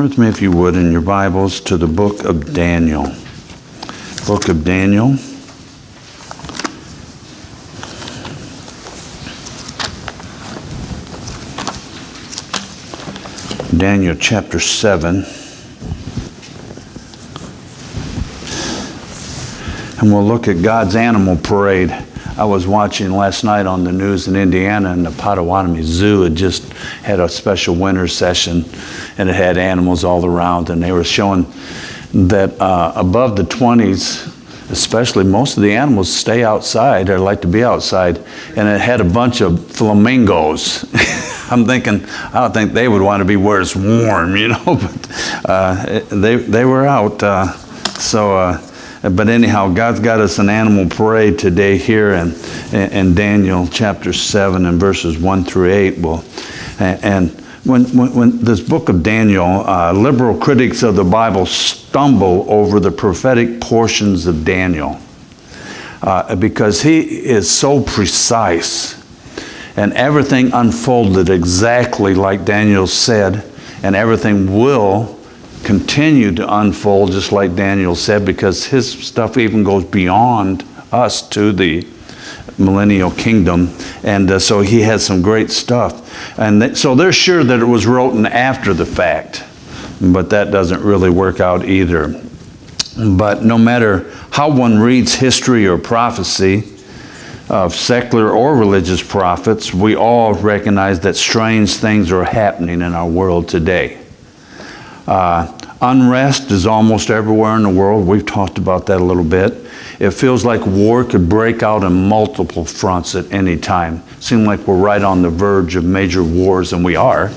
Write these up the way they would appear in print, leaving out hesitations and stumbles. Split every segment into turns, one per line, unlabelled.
Turn with me, if you would, in your Bibles to the book of Daniel. Book of Daniel. Daniel chapter 7. And we'll look at God's animal parade. I was watching last night on the news in Indiana, and the Potawatomi Zoo had just had a special winter session, and it had animals all around, and they were showing that above the 20s, especially, most of the animals stay outside or like to be outside, and it had a bunch of flamingos. I'm thinking, I don't think they would want to be where it's warm, but they were out. But anyhow, God's got us an animal parade today here in Daniel chapter 7 and verses 1 through 8. And when this book of Daniel, liberal critics of the Bible stumble over the prophetic portions of Daniel because he is so precise, and everything unfolded exactly like Daniel said, and everything will continue to unfold just like Daniel said, because his stuff even goes beyond us to the millennial kingdom, and so he has some great stuff, and so they're sure that it was written after the fact, but that doesn't really work out either. But no matter how one reads history or prophecy of secular or religious prophets, we all recognize that strange things are happening in our world today. Unrest is almost everywhere in the world. We've talked about that a little bit. It feels like war could break out on multiple fronts at any time. Seems like we're right on the verge of major wars, and we are.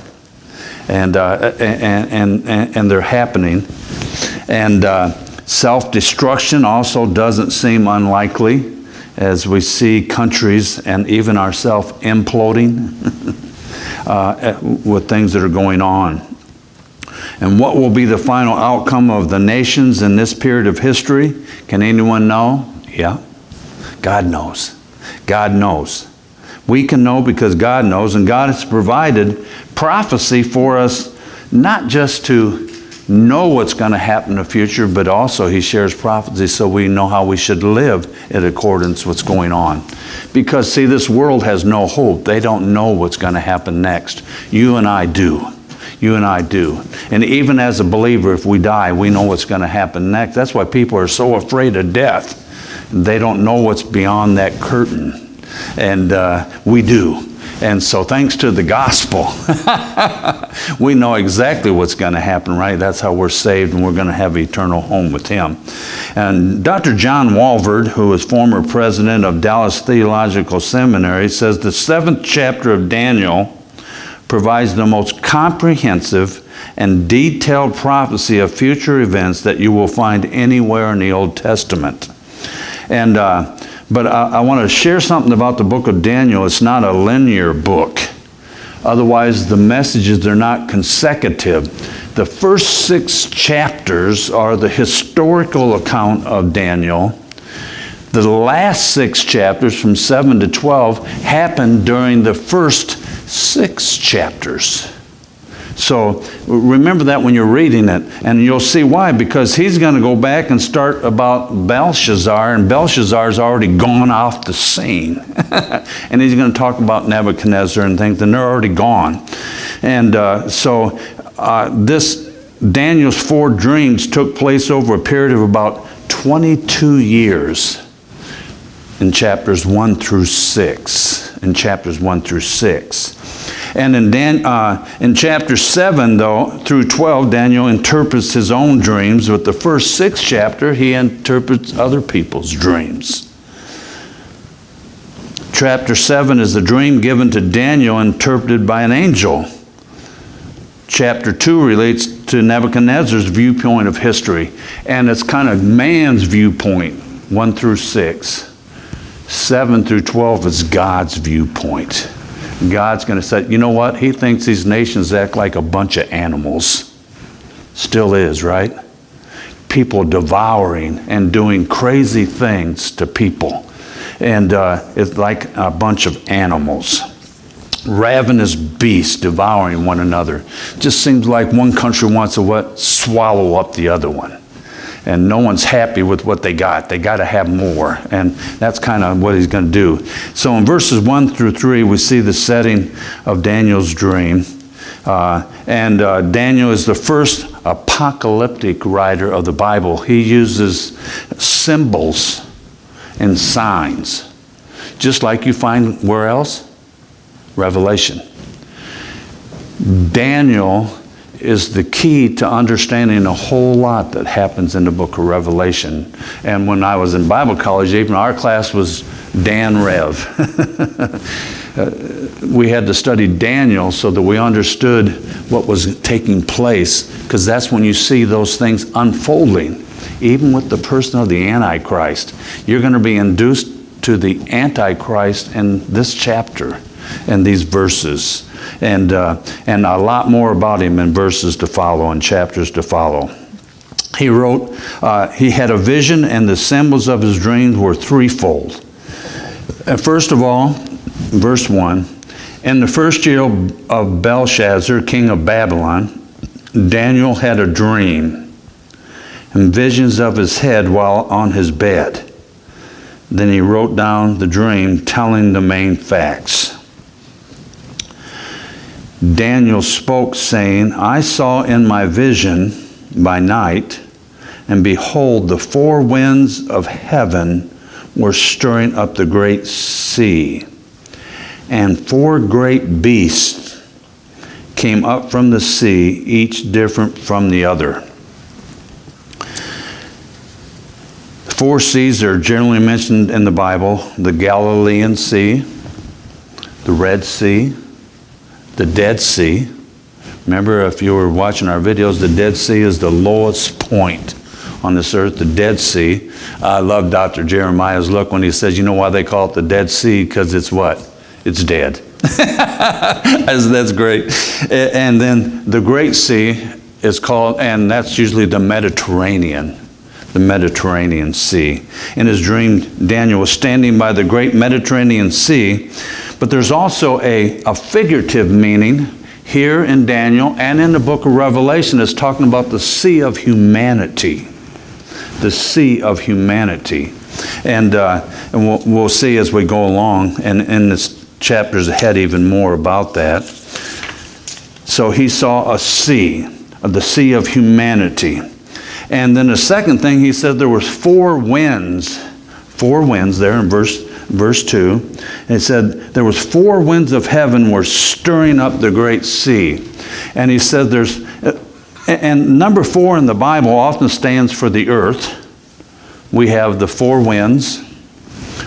And they're happening. And self-destruction also doesn't seem unlikely, as we see countries and even ourselves imploding with things that are going on. And what will be the final outcome of the nations in this period of history? Can anyone know? Yeah. God knows. God knows. We can know because God knows, and God has provided prophecy for us, not just to know what's going to happen in the future, but also He shares prophecy so we know how we should live in accordance with what's going on. Because, see, this world has no hope. They don't know what's going to happen next. You and I do. You and I do. And even as a believer, if we die, we know what's going to happen next. That's why people are so afraid of death. They don't know what's beyond that curtain. And we do. And so thanks to the gospel, we know exactly what's going to happen, right? That's how we're saved, and we're going to have eternal home with Him. And Dr. John Walvoord, who is former president of Dallas Theological Seminary, says the 7th chapter of Daniel provides the most comprehensive and detailed prophecy of future events that you will find anywhere in the Old Testament. And but I want to share something about the book of Daniel. It's not a linear book. Otherwise, the messages, they're not consecutive. The first 6 chapters are the historical account of Daniel. The last 6 chapters, from 7 to 12, happened during the first 6 chapters. So remember that when you're reading it, and you'll see why, because he's going to go back and start about Belshazzar, and Belshazzar's already gone off the scene. And he's going to talk about Nebuchadnezzar and things, and they're already gone. And this Daniel's 4 dreams took place over a period of about 22 years in chapters 1 through 6. In chapters 1 through 6. And in chapter 7, though, through 12, Daniel interprets his own dreams. With the first 6 chapter, he interprets other people's dreams. Chapter 7 is the dream given to Daniel, interpreted by an angel. Chapter 2 relates to Nebuchadnezzar's viewpoint of history. And it's kind of man's viewpoint, 1 through 6. 7 through 12 is God's viewpoint. God's going to say, you know what? He thinks these nations act like a bunch of animals. Still is, right? People devouring and doing crazy things to people. And it's like a bunch of animals. ravenous beasts devouring one another. Just seems like one country wants to swallow up the other one. And no one's happy with what they got. They got to have more. And that's kind of what he's going to do. So in verses 1 through 3, we see the setting of Daniel's dream. Daniel is the first apocalyptic writer of the Bible. He uses symbols and signs, just like you find where else? Revelation. Daniel is the key to understanding a whole lot that happens in the book of Revelation. And when I was in Bible college, even our class was Dan Rev. We had to study Daniel so that we understood what was taking place, because that's when you see those things unfolding. Even with the person of the Antichrist, you're going to be induced to the Antichrist in this chapter and these verses, and a lot more about him in verses to follow and chapters to follow. He wrote, he had a vision, and the symbols of his dreams were threefold. First of all, verse 1, in the first year of Belshazzar, king of Babylon, Daniel had a dream and visions of his head while on his bed. Then he wrote down the dream, telling the main facts. Daniel spoke, saying, I saw in my vision by night, and behold, the four winds of heaven were stirring up the great sea, and four great beasts came up from the sea, each different from the other. Four seas are generally mentioned in the Bible: the Galilean Sea, the Red Sea, the Dead Sea. Remember, if you were watching our videos, the Dead Sea is the lowest point on this earth, the Dead Sea. I love Dr. Jeremiah's look when he says, you know why they call it the Dead Sea? Because it's what? It's dead. That's great. And then the Great Sea is called, and that's usually the Mediterranean Sea. In his dream, Daniel was standing by the great Mediterranean Sea, but there's also a figurative meaning here in Daniel and in the book of Revelation. It's talking about the sea of humanity. The sea of humanity. And we'll see as we go along, and in this chapters ahead even more about that. So he saw a sea, the sea of humanity. And then the second thing, he said there was four winds there in verse 2. And it said there was four winds of heaven were stirring up the great sea. And he said and number 4 in the Bible often stands for the earth. We have the four winds.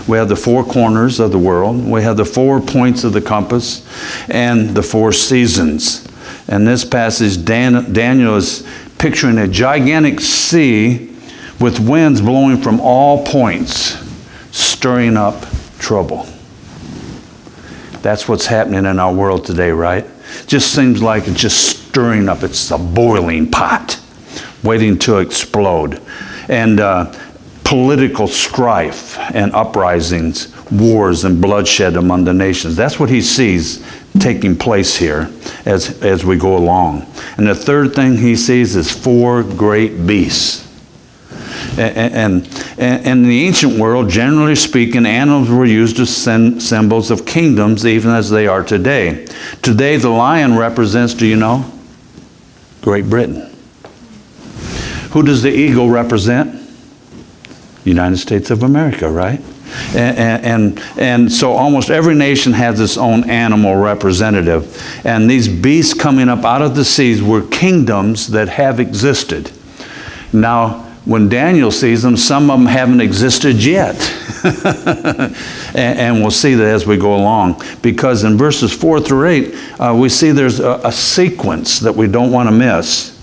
We have the four corners of the world. We have the 4 points of the compass and the 4 seasons. And this passage, Daniel is picturing a gigantic sea with winds blowing from all points, stirring up trouble. That's what's happening in our world today, right? Just seems like it's just stirring up. It's a boiling pot waiting to explode. And political strife and uprisings, wars and bloodshed among the nations. That's what he sees taking place here as we go along. And the third thing he sees is 4 great beasts. And in the ancient world, generally speaking, animals were used as symbols of kingdoms, even as they are today. Today, the lion represents, do you know? Great Britain. Who does the eagle represent? United States of America, right? And so almost every nation has its own animal representative. And these beasts coming up out of the seas were kingdoms that have existed. Now, when Daniel sees them, some of them haven't existed yet. and we'll see that as we go along. Because in verses 4 through 8, we see there's a sequence that we don't want to miss.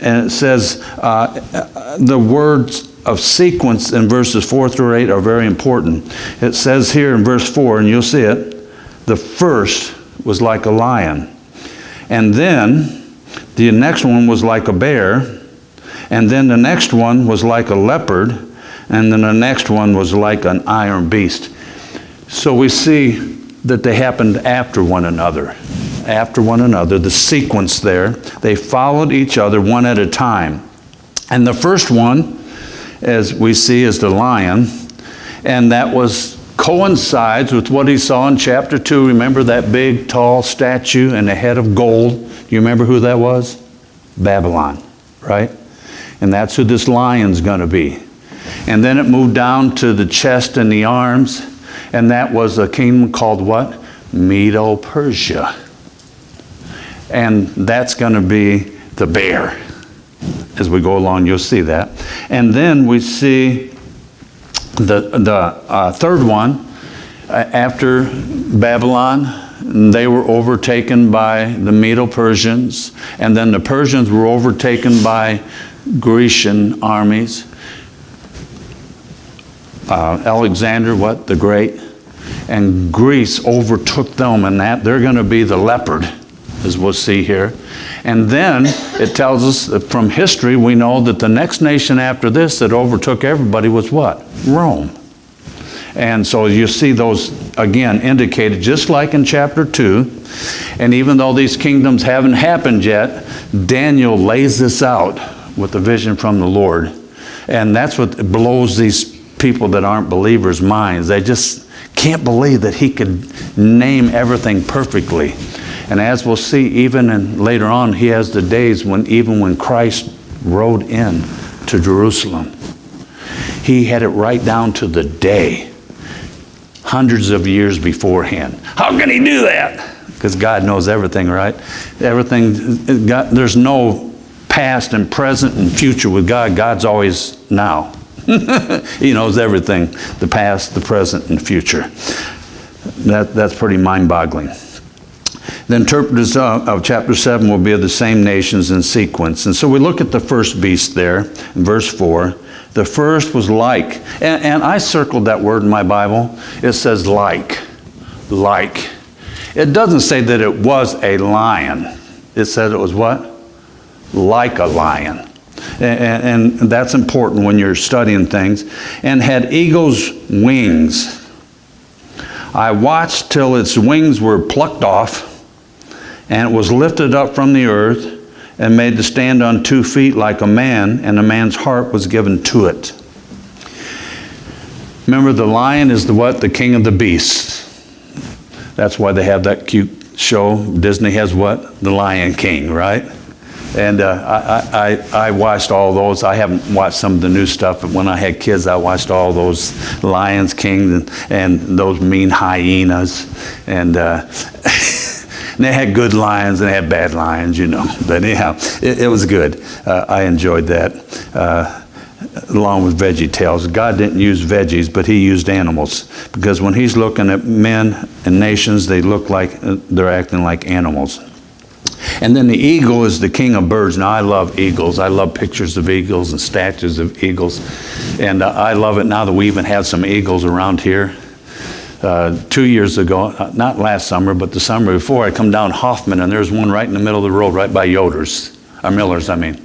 And it says the words of sequence in verses 4 through 8 are very important. It says here in verse 4, and you'll see it, the first was like a lion. And then the next one was like a bear. And then the next one was like a leopard. And then the next one was like an iron beast. So we see that they happened after one another. After one another, the sequence there, they followed each other one at a time. And the first one, as we see, is the lion, and that coincides with what he saw in chapter 2. Remember that big, tall statue and the head of gold? Do you remember who that was? Babylon, right? And that's who this lion's going to be. And then it moved down to the chest and the arms, and that was a kingdom called what? Medo-Persia. And that's going to be the bear. As we go along, you'll see that. And then we see the third one, after Babylon, they were overtaken by the Medo-Persians, and then the Persians were overtaken by Grecian armies. Alexander, the Great, and Greece overtook them, and that they're going to be the leopard, as we'll see here. And then it tells us that from history, we know that the next nation after this that overtook everybody was what? Rome. And so you see those, again, indicated just like in chapter 2. And even though these kingdoms haven't happened yet, Daniel lays this out with the vision from the Lord. And that's what blows these people that aren't believers' minds. They just can't believe that he could name everything perfectly. And as we'll see, even later on, he has the days when Christ rode in to Jerusalem, he had it right down to the day, hundreds of years beforehand. How can he do that? Because God knows everything, right? Everything, God, there's no past and present and future with God. God's always now. He knows everything, the past, the present, and future. That's pretty mind-boggling. The interpreters of chapter 7 will be of the same nations in sequence. And so we look at the first beast there, in verse 4. The first was like. And I circled that word in my Bible. It says like. Like. It doesn't say that it was a lion. It said it was what? Like a lion. And that's important when you're studying things. And had eagle's wings. I watched till its wings were plucked off, and it was lifted up from the earth and made to stand on 2 feet like a man, and a man's heart was given to it. Remember, the lion is the king of the beasts. That's why they have that cute show. Disney has what? The Lion King, right? And I watched all those. I haven't watched some of the new stuff, but when I had kids, I watched all those Lions King and those mean hyenas. And they had good lions and they had bad lions, But anyhow, it was good. I enjoyed that, along with Veggie Tales. God didn't use veggies, but he used animals. Because when he's looking at men and nations, they look like they're acting like animals. And then the eagle is the king of birds. Now, I love eagles. I love pictures of eagles and statues of eagles. And I love it now that we even have some eagles around here. 2 years ago, not last summer, but the summer before, I come down Hoffman, and there's one right in the middle of the road, right by Yoder's. Or Miller's, I mean.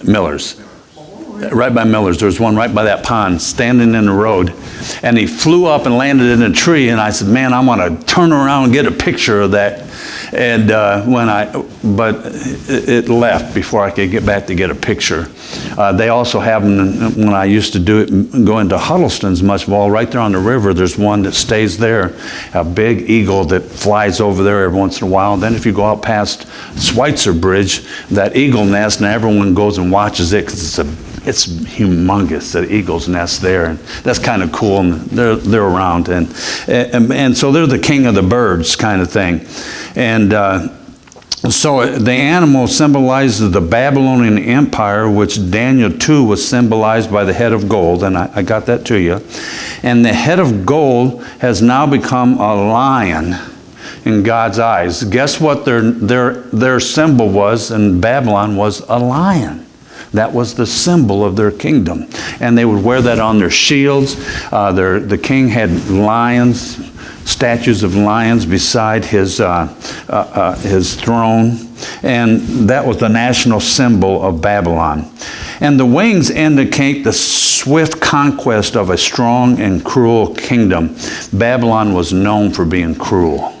Miller's. Right by Miller's. There's one right by that pond, standing in the road. And he flew up and landed in a tree, and I said, man, I want to turn around and get a picture of that. And but it left before I could get back to get a picture. They also have them, when I used to do it, go into Huddleston's much ball, right there on the river, there's one that stays there, a big eagle that flies over there every once in a while. And then if you go out past Schweitzer Bridge, that eagle nest, and everyone goes and watches it because it's humongous, that eagle's nest there, and that's kind of cool. And they're around, and so they're the king of the birds kind of thing. And so the animal symbolizes the Babylonian Empire, which Daniel 2 was symbolized by the head of gold, and I got that to you. And the head of gold has now become a lion in God's eyes. Guess what their symbol was in Babylon? Was a lion. That was the symbol of their kingdom. And they would wear that on their shields. The king had lions, statues of lions beside his throne. And that was the national symbol of Babylon. And the wings indicate the swift conquest of a strong and cruel kingdom. Babylon was known for being cruel.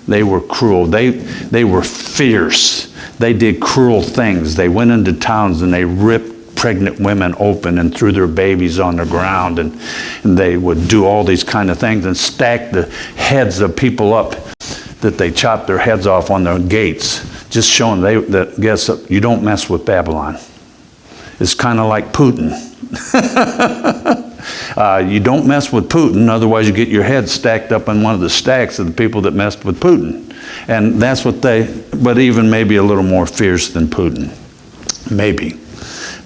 They were cruel. They were fierce. They did cruel things. They went into towns and they ripped pregnant women open and threw their babies on the ground, and they would do all these kind of things and stack the heads of people up that they chopped their heads off on the gates, just showing that guess you don't mess with Babylon. It's kind of like Putin. You don't mess with Putin, otherwise you get your head stacked up on one of the stacks of the people that messed with Putin. And that's what but even maybe a little more fierce than Putin. Maybe.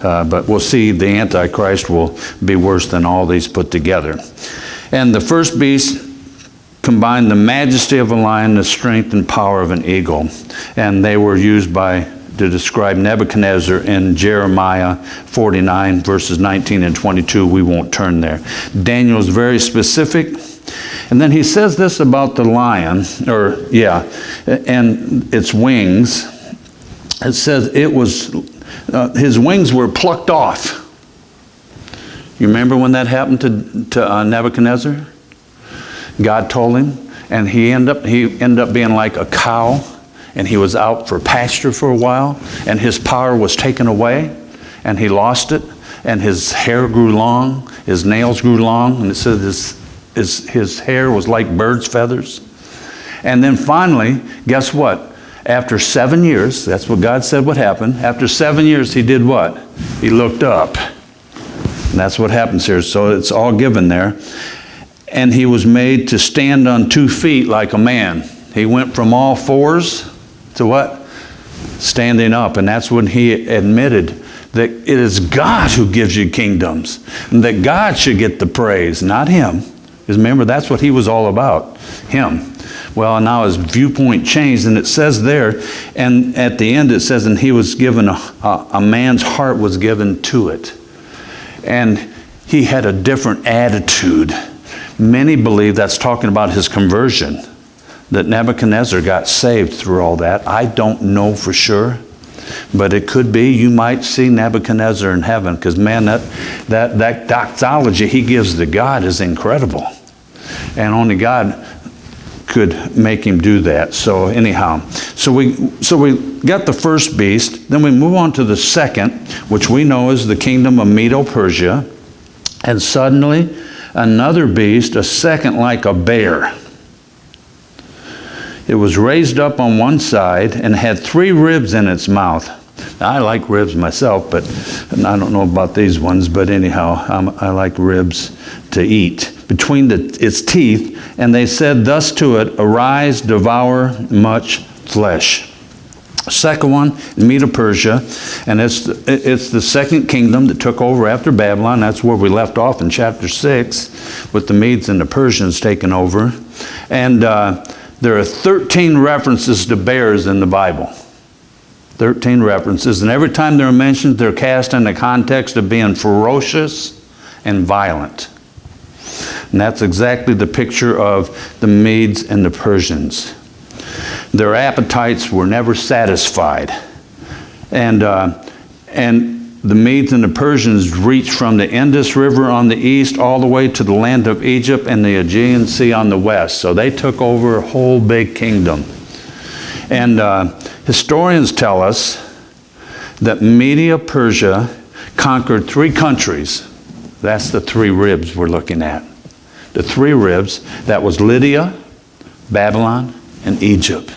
But we'll see the Antichrist will be worse than all these put together. And the first beast combined the majesty of a lion, the strength and power of an eagle. And they were used to describe Nebuchadnezzar in Jeremiah 49, verses 19 and 22. We won't turn there. Daniel is very specific. And then he says this about the lion, and its wings. It says his wings were plucked off. You remember when that happened to Nebuchadnezzar? God told him, and he ended up being like a cow, and he was out for pasture for a while, and his power was taken away, and he lost it, and his hair grew long, his nails grew long, and it says his hair was like bird's feathers. And then finally, guess what? After 7 years, that's what God said would happen. After 7 years, he did what? He looked up. And that's what happens here. So it's all given there. And he was made to stand on 2 feet like a man. He went from all fours to what? Standing up. And that's when he admitted that it is God who gives you kingdoms. And that God should get the praise, not him. Because remember, that's what he was all about. Him. Well, now his viewpoint changed, and it says there, and at the end it says, and he was given, a man's heart was given to it. And he had a different attitude. Many believe that's talking about his conversion, that Nebuchadnezzar got saved through all that. I don't know for sure, but it could be. You might see Nebuchadnezzar in heaven, because man, that doxology he gives to God is incredible. And only God could make him do that. So anyhow, so we got the first beast, then we move on to the second, which we know is the kingdom of Medo-Persia, and suddenly another beast, a second like a bear. It was raised up on one side and had 3 ribs in its mouth. Now, I like ribs myself, but I don't know about these ones, but anyhow, I like ribs to eat. Between its teeth, and they said thus to it, arise, devour much flesh. Second one, Medo-Persia, and it's the second kingdom that took over after Babylon. That's where we left off in chapter 6, with the Medes and the Persians taking over. And there are 13 references to bears in the Bible. 13 references, and every time they're mentioned, they're cast in the context of being ferocious and violent. And that's exactly the picture of the Medes and the Persians. Their appetites were never satisfied. And the Medes and the Persians reached from the Indus River on the east all the way to the land of Egypt and the Aegean Sea on the west. So they took over a whole big kingdom. And historians tell us that Medo-Persia conquered 3 countries. That's the 3 ribs we're looking at. The 3 ribs, that was Lydia, Babylon, and Egypt.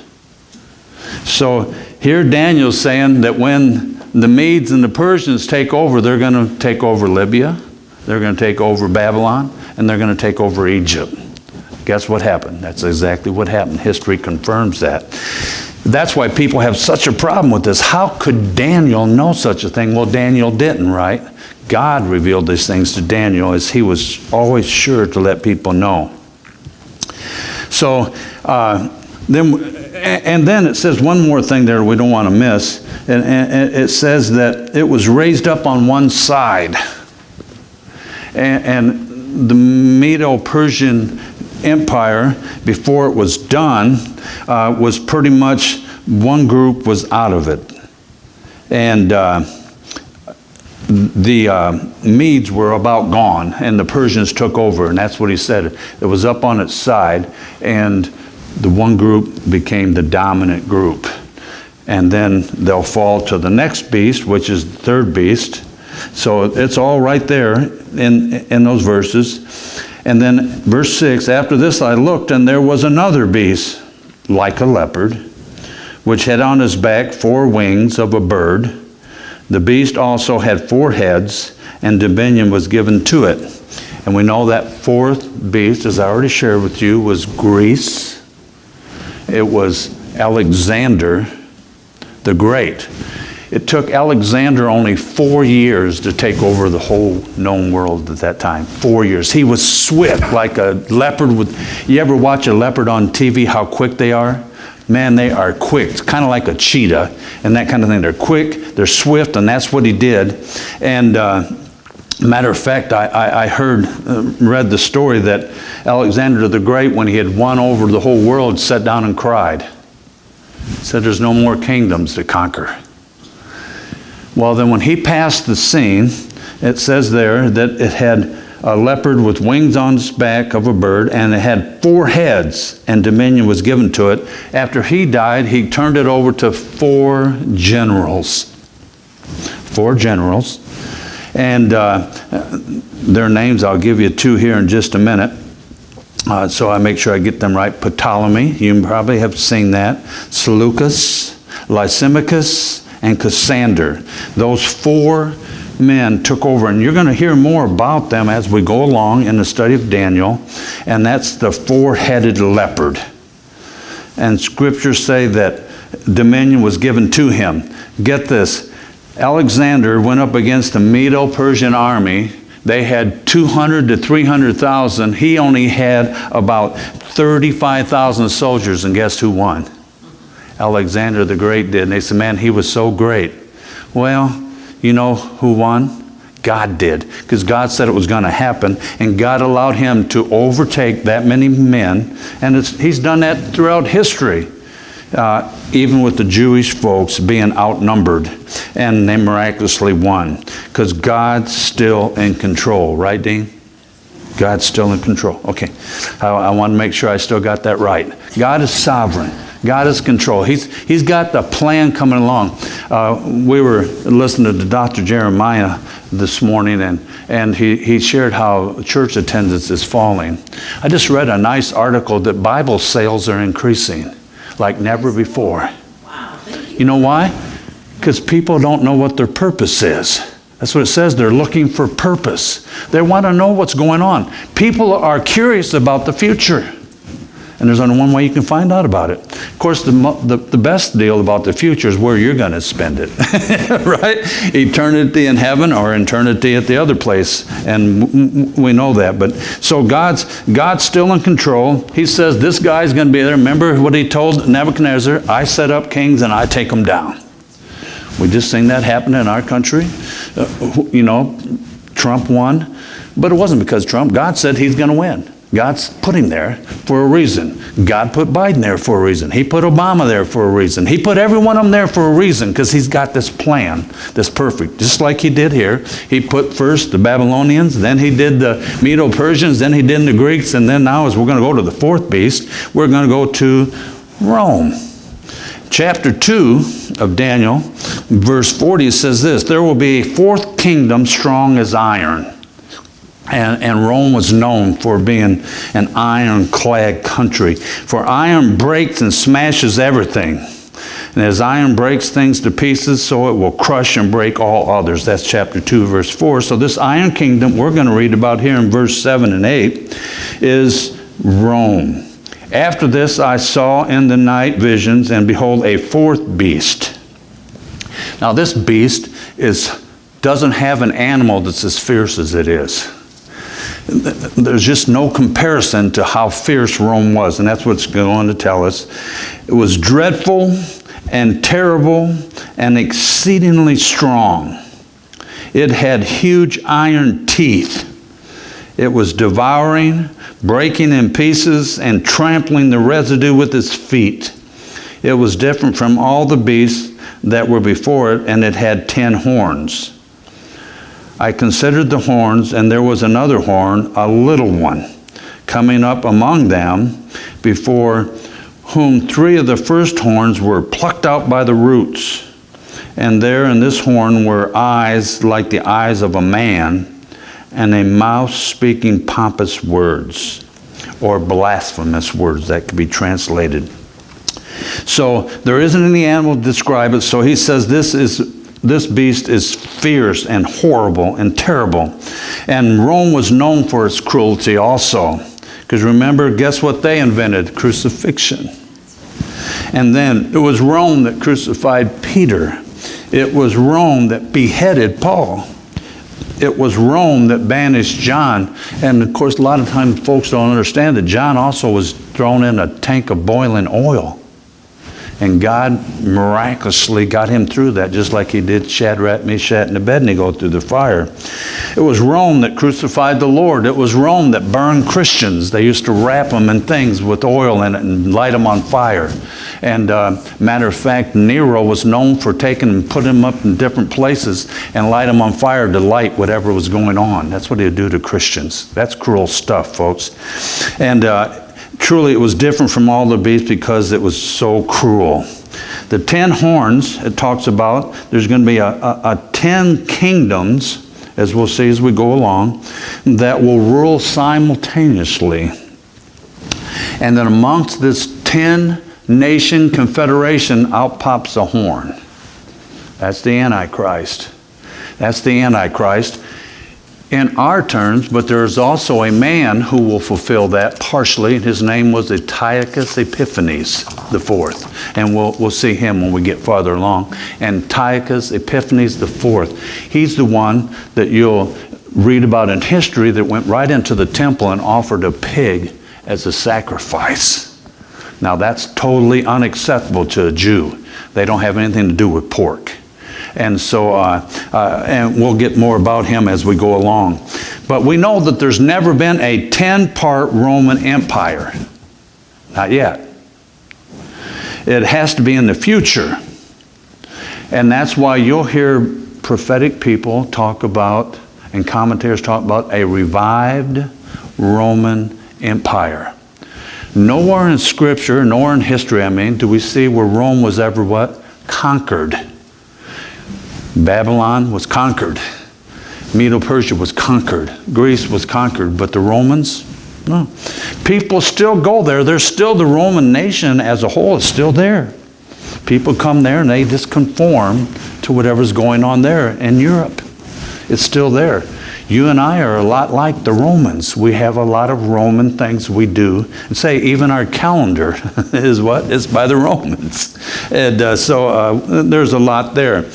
So here Daniel's saying that when the Medes and the Persians take over, they're going to take over Libya, they're going to take over Babylon, and they're going to take over Egypt. Guess what happened? That's exactly what happened. History confirms that. That's why people have such a problem with this. How could Daniel know such a thing? Well, Daniel didn't, right? God revealed these things to Daniel, as he was always sure to let people know. So then it says one more thing there we don't want to miss. And it says that it was raised up on one side. And the Medo-Persian Empire, before it was done, was pretty much, one group was out of it. And the Medes were about gone, and the Persians took over, and that's what he said. It was up on its side, and the one group became the dominant group. And then they'll fall to the next beast, which is the third beast. So it's all right there in those verses. And then verse 6, after this I looked, and there was another beast, like a leopard, which had on his back 4 wings of a bird. The beast also had 4 heads, and dominion was given to it. And we know that fourth beast, as I already shared with you, was Greece. It was Alexander the Great. It took Alexander only 4 years to take over the whole known world at that time. 4 years. He was swift like a leopard. You ever watch a leopard on TV, how quick they are? Man, they are quick. It's kind of like a cheetah and that kind of thing. They're quick, they're swift, and that's what he did. And matter of fact, I read the story that Alexander the Great, when he had won over the whole world, sat down and cried. Said there's no more kingdoms to conquer. Well, then when he passed the scene, it says there that it had a leopard with wings on its back of a bird, and it had 4 heads, and dominion was given to it. After he died, he turned it over to 4 generals. 4 generals. And their names, I'll give you 2 here in just a minute. So I make sure I get them right. Ptolemy, you probably have seen that. Seleucus, Lysimachus, and Cassander. Those 4 men took over, and you're going to hear more about them as we go along in the study of Daniel, and that's the 4-headed leopard. And scriptures say that dominion was given to him. Get this, Alexander went up against the Medo-Persian army. They had 200 to 300,000. He only had about 35,000 soldiers, and guess who won? Alexander the Great did. And they said, man, he was so great. Well, you know who won? God did, because God said it was going to happen, and God allowed him to overtake that many men, and he's done that throughout history, even with the Jewish folks being outnumbered, and they miraculously won, because God's still in control, right, Dean? God's still in control. Okay, I want to make sure I still got that right. God is sovereign. God is control. He's got the plan coming along. We were listening to Dr. Jeremiah this morning, and he shared how church attendance is falling. I just read a nice article that Bible sales are increasing like never before.
Wow, thank you.
You know why? Because people don't know what their purpose is. That's what it says. They're looking for purpose. They want to know what's going on. People are curious about the future. And there's only one way you can find out about it. Of course, the best deal about the future is where you're going to spend it, right? Eternity in heaven or eternity at the other place, and we know that. But so God's still in control. He says this guy's going to be there. Remember what he told Nebuchadnezzar? I set up kings and I take them down. We just seen that happen in our country. Trump won, but it wasn't because Trump. God said he's going to win. God's put him there for a reason. God put Biden there for a reason. He put Obama there for a reason. He put every one of them there for a reason, because he's got this plan that's perfect. Just like he did here. He put first the Babylonians, then he did the Medo-Persians, then he did the Greeks, and then now as we're going to go to the 4th beast, we're going to go to Rome. Chapter 2 of Daniel, verse 40 says this, there will be a 4th kingdom strong as iron. And Rome was known for being an ironclad country. For iron breaks and smashes everything. And as iron breaks things to pieces, so it will crush and break all others. That's chapter 2, verse 4. So this iron kingdom we're going to read about here in verse 7 and 8 is Rome. After this I saw in the night visions, and behold, a 4th beast. Now this beast doesn't have an animal that's as fierce as it is. There's just no comparison to how fierce Rome was, and that's what it's going to tell us. It was dreadful and terrible and exceedingly strong. It had huge iron teeth. It was devouring, breaking in pieces, and trampling the residue with its feet. It was different from all the beasts that were before it, and it had 10 horns. I considered the horns, and there was another horn, a little one, coming up among them, before whom 3 of the first horns were plucked out by the roots. And there in this horn were eyes like the eyes of a man, and a mouth speaking pompous words, or blasphemous words, that could be translated. So there isn't any animal to describe it, so he says this beast is fierce and horrible and terrible. And Rome was known for its cruelty also. Because remember, guess what they invented? Crucifixion. And then it was Rome that crucified Peter. It was Rome that beheaded Paul. It was Rome that banished John. And of course, a lot of times folks don't understand that John also was thrown in a tank of boiling oil. And God miraculously got him through that, just like he did Shadrach, Meshach, and Abednego through the fire. It was Rome that crucified the Lord. It was Rome that burned Christians. They used to wrap them in things with oil in it and light them on fire. And matter of fact, Nero was known for taking and putting them up in different places and light them on fire to light whatever was going on. That's what he would do to Christians. That's cruel stuff, folks. And truly, it was different from all the beasts because it was so cruel. The 10 horns, it talks about, there's going to be a 10 kingdoms, as we'll see as we go along, that will rule simultaneously. And then amongst this 10-nation confederation, out pops a horn. That's the Antichrist. That's the Antichrist in our terms, but there's also a man who will fulfill that partially. His name was Antiochus Epiphanes the fourth, and we'll see him when we get farther along. Antiochus Epiphanes the fourth, he's the one that you'll read about in history that went right into the temple and offered a pig as a sacrifice. Now that's totally unacceptable to a Jew. They don't have anything to do with pork. And so, and we'll get more about him as we go along. But we know that there's never been a 10-part Roman Empire. Not yet. It has to be in the future. And that's why you'll hear prophetic people talk about, and commentators talk about, a revived Roman Empire. Nowhere in Scripture, nor in history, do we see where Rome was ever what? Conquered. Babylon was conquered. Medo-Persia was conquered. Greece was conquered. But the Romans, no. People still go there. There's still the Roman nation as a whole is still there. People come there and they just conform to whatever's going on there in Europe. It's still there. You and I are a lot like the Romans. We have a lot of Roman things we do. And say even our calendar is what? It's by the Romans. And so there's a lot there.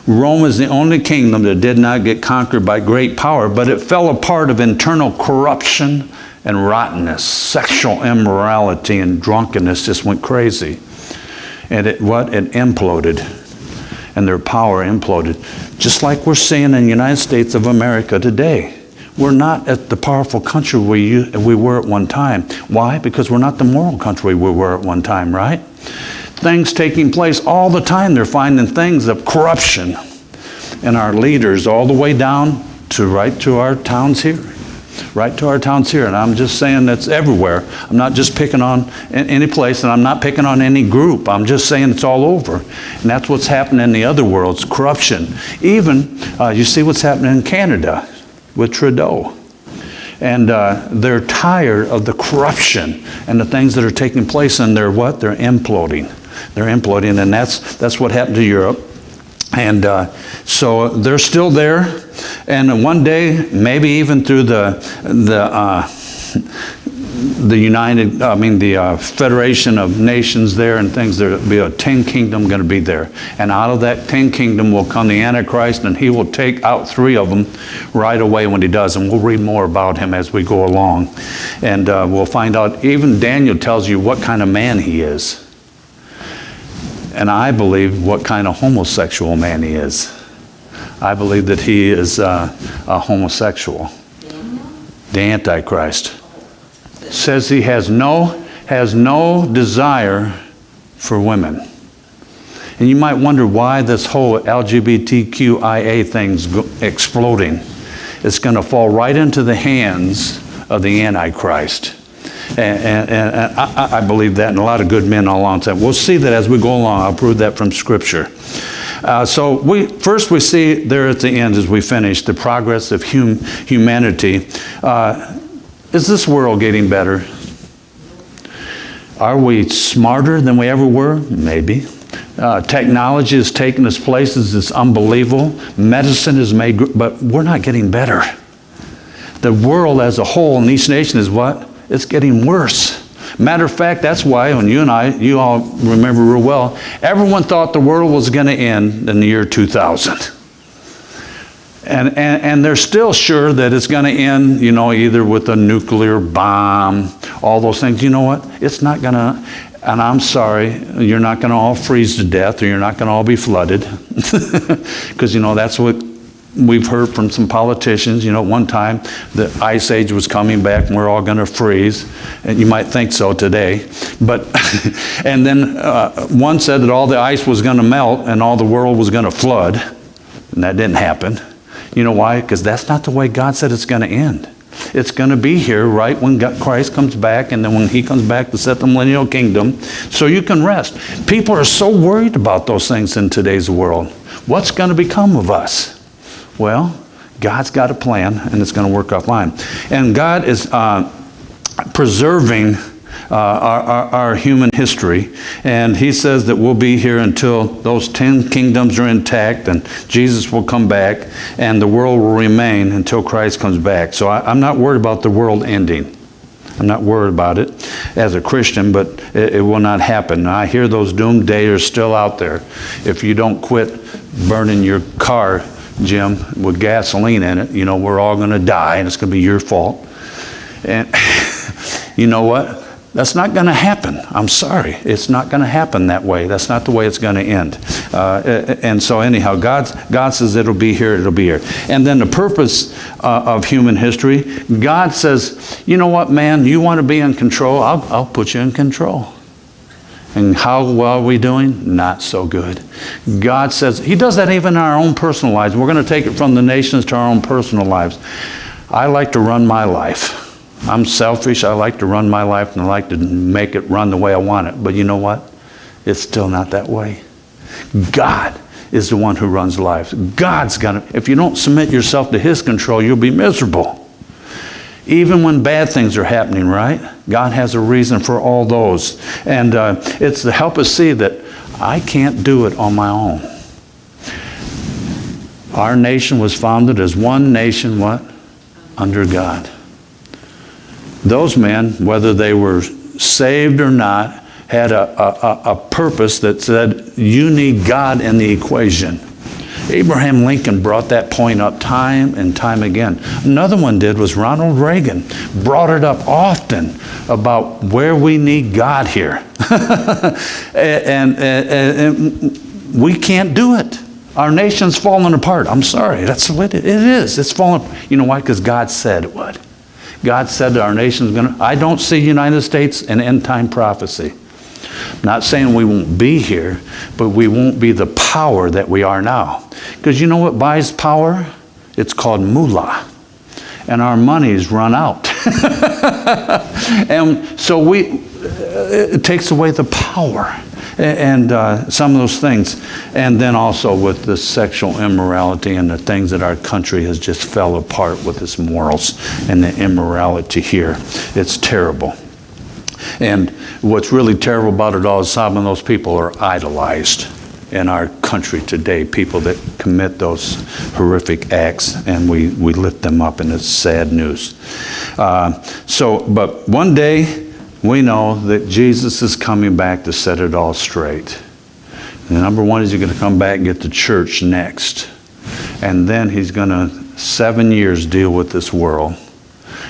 Rome is the only kingdom that did not get conquered by great power, but it fell apart of internal corruption and rottenness. Sexual immorality and drunkenness just went crazy. And it imploded. And their power imploded. Just like we're seeing in the United States of America today. We're not at the powerful country we were at one time. Why? Because we're not the moral country we were at one time, right? Things taking place all the time. They're finding things of corruption in our leaders all the way down to right to our towns here. Right to our towns here. And I'm just saying that's everywhere. I'm not just picking on any place, and I'm not picking on any group. I'm just saying it's all over. And that's what's happening in the other worlds, corruption. Even, you see what's happening in Canada with Trudeau. And they're tired of the corruption and the things that are taking place, and they're what? They're imploding. They're imploding, and that's what happened to Europe. And so they're still there. And one day, maybe even through the Federation of Nations there and things, there'll be a 10 kingdom going to be there. And out of that 10 kingdom will come the Antichrist, and he will take out 3 of them right away when he does. And we'll read more about him as we go along. And we'll find out, even Daniel tells you what kind of man he is. And I believe what kind of homosexual man he is. I believe that he is a homosexual. The Antichrist. Says he has no desire for women. And you might wonder why this whole LGBTQIA thing's exploding. It's going to fall right into the hands of the Antichrist. And I believe that, and a lot of good men all along time. We'll see that as we go along. I'll prove that from Scripture. So we see there at the end, as we finish, the progress of humanity. Is this world getting better? Are we smarter than we ever were? Maybe. Technology has taken us places that's unbelievable. Medicine is made, but we're not getting better. The world as a whole, and each nation is what? It's getting worse. Matter of fact, that's why when you all remember real well, everyone thought the world was going to end in the year 2000. And they're still sure that it's going to end, either with a nuclear bomb, all those things. You know what? It's not going to, and I'm sorry, you're not going to all freeze to death, or you're not going to all be flooded. Because, that's what we've heard from some politicians. One time the ice age was coming back and we're all going to freeze. And you might think so today. But, and then one said that all the ice was going to melt and all the world was going to flood. And that didn't happen. You know why? Because that's not the way God said it's going to end. It's going to be here right when Christ comes back, and then when he comes back to set the millennial kingdom, so you can rest. People are so worried about those things in today's world. What's going to become of us? Well, God's got a plan, and it's going to work out fine. And God is preserving our human history, and he says that we'll be here until those 10 kingdoms are intact, and Jesus will come back, and the world will remain until Christ comes back. So I'm not worried about the world ending. I'm not worried about it as a Christian, but it will not happen. Now, I hear those doomsdayers still out there. If you don't quit burning your car, Jim, with gasoline in it, we're all going to die, and it's going to be your fault. And you know what? That's not going to happen. I'm sorry. It's not going to happen that way. That's not the way it's going to end. And so anyhow, God says it'll be here, it'll be here. And then the purpose of human history, God says, you know what, man, you want to be in control? I'll put you in control. And how well are we doing? Not so good. God says, he does that even in our own personal lives. We're going to take it from the nations to our own personal lives. I like to run my life. I'm selfish. I like to run my life, and I like to make it run the way I want it. But you know what? It's still not that way. God is the one who runs lives. God's going to, if you don't submit yourself to his control, you'll be miserable. Even when bad things are happening, right? God has a reason for all those. And it's to help us see that I can't do it on my own. Our nation was founded as one nation, what? Under God. Those men, whether they were saved or not, had a purpose that said, you need God in the equation. Abraham Lincoln brought that point up time and time again. Another one was Ronald Reagan. Brought it up often about where we need God here. and we can't do it. Our nation's falling apart. I'm sorry. That's the way it is. It's falling. You know why? Because God said it would. God said that our nation's going to... I don't see United States in end-time prophecy. I'm not saying we won't be here, but we won't be the power that we are now. Because you know what buys power? It's called moolah. And our money's run out. And so it takes away the power. And some of those things. And then also with the sexual immorality and the things that our country has just fell apart with its morals and the immorality here. It's terrible. And what's really terrible about it all is some of those people are idolized in our country today. People that commit those horrific acts, and we lift them up, and it's sad news. But one day, we know that Jesus is coming back to set it all straight. And number one is he's going to come back and get the church next. And then he's going to, 7 years, deal with this world.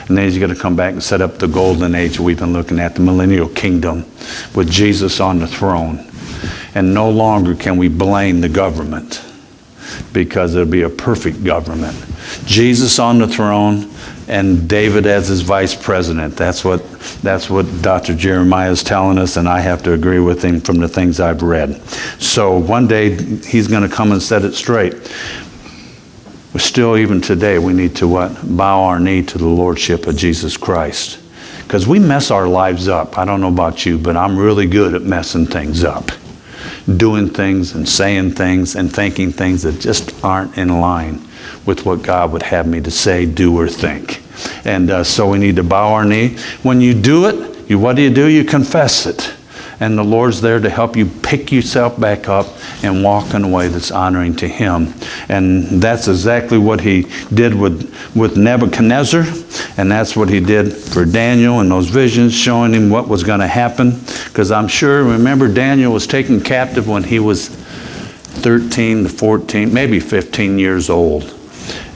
And then he's going to come back and set up the golden age we've been looking at, the millennial kingdom, with Jesus on the throne. And no longer can we blame the government, because it'll be a perfect government. Jesus on the throne and David as his vice president. That's what Dr. Jeremiah is telling us, and I have to agree with him from the things I've read. So one day he's going to come and set it straight. But still, even today, we need to bow our knee to the lordship of Jesus Christ. Because we mess our lives up. I don't know about you, but I'm really good at messing things up. Doing things and saying things and thinking things that just aren't in line with what God would have me to say, do, or think. And so we need to bow our knee. When you do it, what do? You confess it. And the Lord's there to help you pick yourself back up and walk in a way that's honoring to Him. And that's exactly what He did with Nebuchadnezzar. And that's what He did for Daniel and those visions, showing him what was going to happen. Because I'm sure, remember, Daniel was taken captive when he was 13 to 14, maybe 15 years old.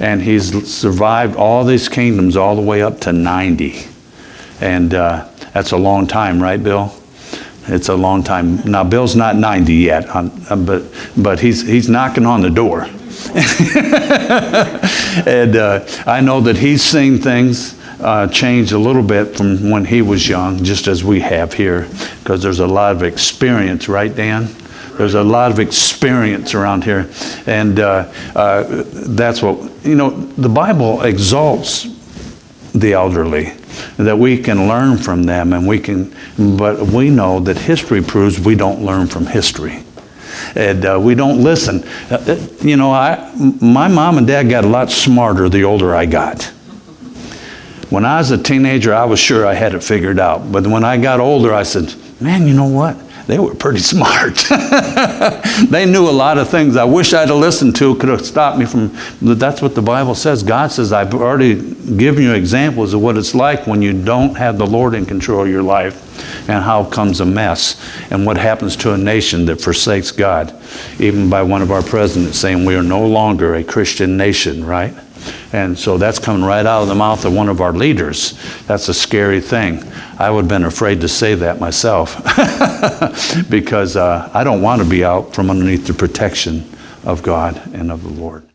And he's survived all these kingdoms all the way up to 90. And that's a long time, right, Bill? It's a long time. Now, Bill's not 90 yet, but he's knocking on the door. And I know that he's seen things change a little bit from when he was young, just as we have here, because there's a lot of experience, right, Dan? There's a lot of experience around here. And that's what, the Bible exalts the elderly, that we can learn from them, but we know that history proves we don't learn from history. And we don't listen. My mom and dad got a lot smarter the older I got. When I was a teenager, I was sure I had it figured out. But when I got older, I said, man, you know what? They were pretty smart. They knew a lot of things I wish I'd have listened to, could have stopped me from. That's what the Bible says. God says, I've already given you examples of what it's like when you don't have the Lord in control of your life, and how comes a mess, and what happens to a nation that forsakes God. Even by one of our presidents saying we are no longer a Christian nation, right? And so that's coming right out of the mouth of one of our leaders. That's a scary thing. I would have been afraid to say that myself because I don't want to be out from underneath the protection of God and of the Lord.